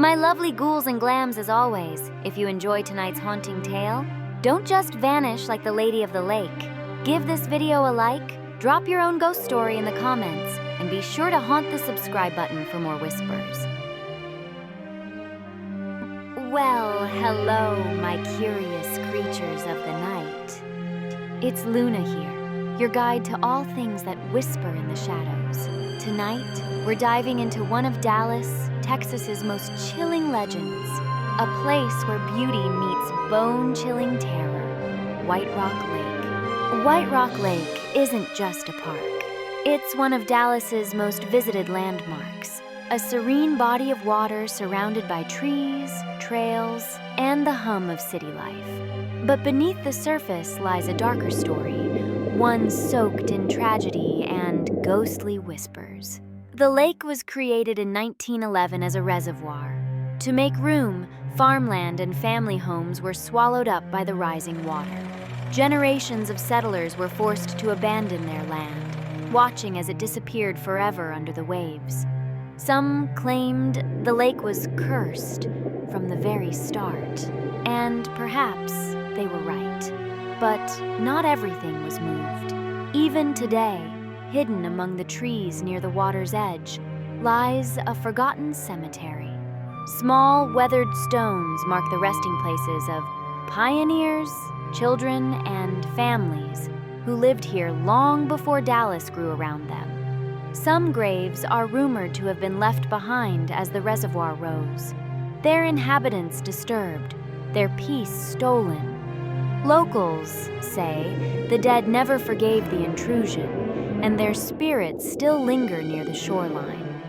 My lovely ghouls and glams as always, if you enjoy tonight's haunting tale, don't just vanish like the Lady of the Lake. Give this video a like, drop your own ghost story in the comments, and be sure to haunt the subscribe button for more whispers. Well, hello, my curious creatures of the night. It's Luna here, your guide to all things that whisper in the shadows. Tonight, we're diving into one of Dallas, Texas's most chilling legends, a place where beauty meets bone-chilling terror, White Rock Lake. White Rock Lake isn't just a park. It's one of Dallas's most visited landmarks, a serene body of water surrounded by trees, trails, and the hum of city life. But beneath the surface lies a darker story, one soaked in tragedy and ghostly whispers. The lake was created in 1911 as a reservoir. To make room, farmland and family homes were swallowed up by the rising water. Generations of settlers were forced to abandon their land, watching as it disappeared forever under the waves. Some claimed the lake was cursed from the very start, and perhaps they were right. But not everything was moved. Even today, hidden among the trees near the water's edge, lies a forgotten cemetery. Small, weathered stones mark the resting places of pioneers, children, and families who lived here long before Dallas grew around them. Some graves are rumored to have been left behind as the reservoir rose, their inhabitants disturbed, their peace stolen. Locals say the dead never forgave the intrusion, and their spirits still linger near the shoreline.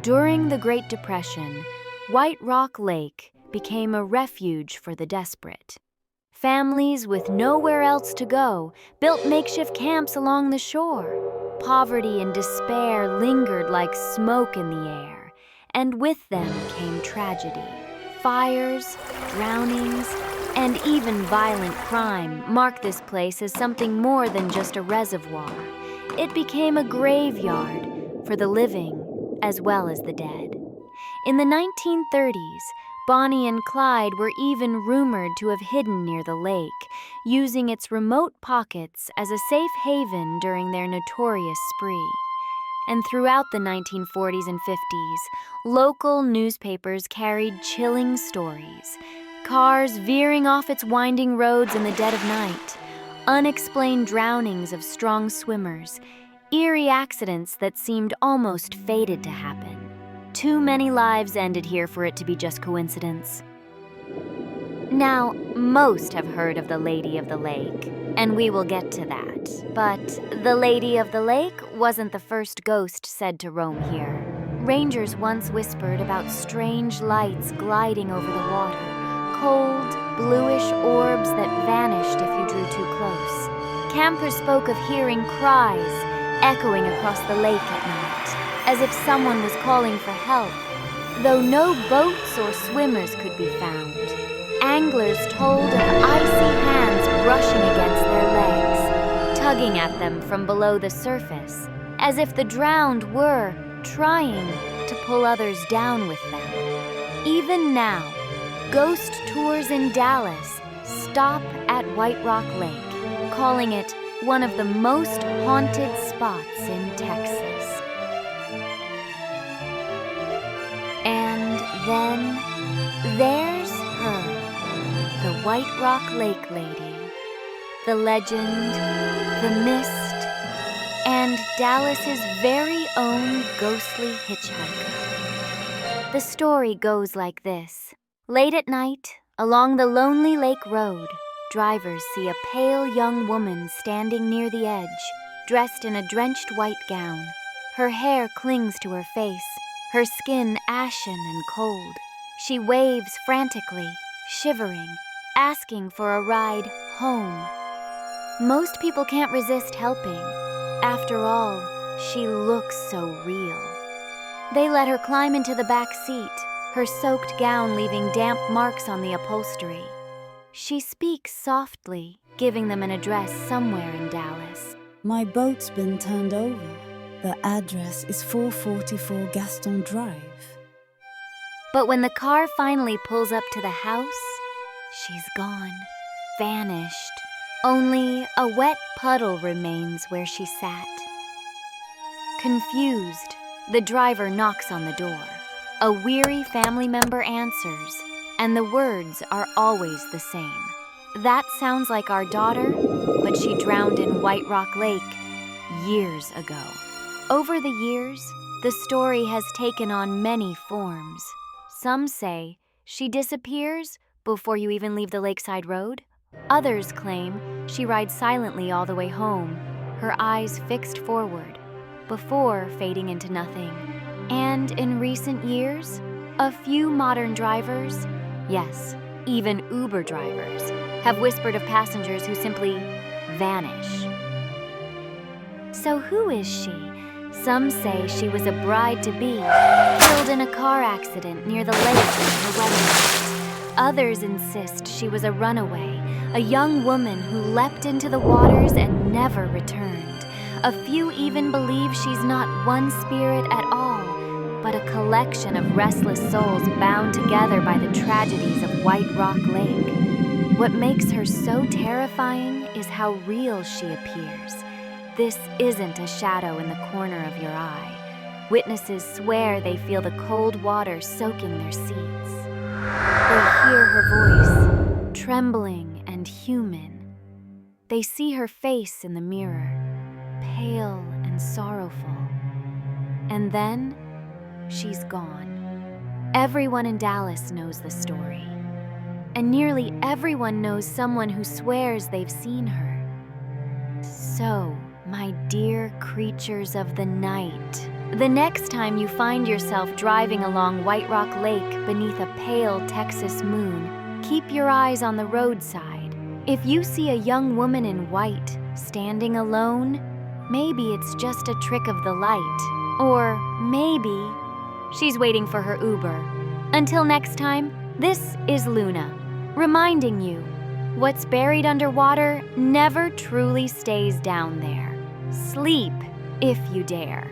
During the Great Depression, White Rock Lake became a refuge for the desperate. Families with nowhere else to go built makeshift camps along the shore. Poverty and despair lingered like smoke in the air, and with them came tragedy. Fires, drownings, and even violent crime marked this place as something more than just a reservoir. It became a graveyard for the living as well as the dead. In the 1930s, Bonnie and Clyde were even rumored to have hidden near the lake, using its remote pockets as a safe haven during their notorious spree. And throughout the 1940s and 50s, local newspapers carried chilling stories. Cars veering off its winding roads in the dead of night, unexplained drownings of strong swimmers, eerie accidents that seemed almost fated to happen. Too many lives ended here for it to be just coincidence. Now, most have heard of the Lady of the Lake, and we will get to that. But the Lady of the Lake wasn't the first ghost said to roam here. Rangers once whispered about strange lights gliding over the water, cold, bluish orbs that vanished if you drew too close. Campers spoke of hearing cries echoing across the lake at night, as if someone was calling for help. Though no boats or swimmers could be found, anglers told of icy hands brushing against their legs, tugging at them from below the surface, as if the drowned were trying to pull others down with them. Even now, ghost tours in Dallas stop at White Rock Lake, calling it one of the most haunted spots in Texas. And then there's her, the White Rock Lake Lady, the legend, the mist, and Dallas's very own ghostly hitchhiker. The story goes like this. Late at night, along the lonely lake road, drivers see a pale young woman standing near the edge, dressed in a drenched white gown. Her hair clings to her face, her skin ashen and cold. She waves frantically, shivering, asking for a ride home. Most people can't resist helping. After all, she looks so real. They let her climb into the back seat, her soaked gown leaving damp marks on the upholstery. She speaks softly, giving them an address somewhere in Dallas. My boat's been turned over. The address is 444 Gaston Drive. But when the car finally pulls up to the house, she's gone, vanished. Only a wet puddle remains where she sat. Confused, the driver knocks on the door. A weary family member answers, and the words are always the same. That sounds like our daughter, but she drowned in White Rock Lake years ago. Over the years, the story has taken on many forms. Some say she disappears before you even leave the lakeside road. Others claim she rides silently all the way home, her eyes fixed forward, before fading into nothing. And in recent years, a few modern drivers, yes, even Uber drivers, have whispered of passengers who simply vanish. So who is she? Some say she was a bride-to-be, killed in a car accident near the lake on her wedding night. Others insist she was a runaway, a young woman who leapt into the waters and never returned. A few even believe she's not one spirit at all, but a collection of restless souls bound together by the tragedies of White Rock Lake. What makes her so terrifying is how real she appears. This isn't a shadow in the corner of your eye. Witnesses swear they feel the cold water soaking their seats. They hear her voice, trembling and human. They see her face in the mirror, pale and sorrowful. And then, she's gone. Everyone in Dallas knows the story. And nearly everyone knows someone who swears they've seen her. So, my dear creatures of the night, the next time you find yourself driving along White Rock Lake beneath a pale Texas moon, keep your eyes on the roadside. If you see a young woman in white standing alone, maybe it's just a trick of the light. Or maybe she's waiting for her Uber. Until next time, this is Luna, reminding you, what's buried underwater never truly stays down there. Sleep if you dare.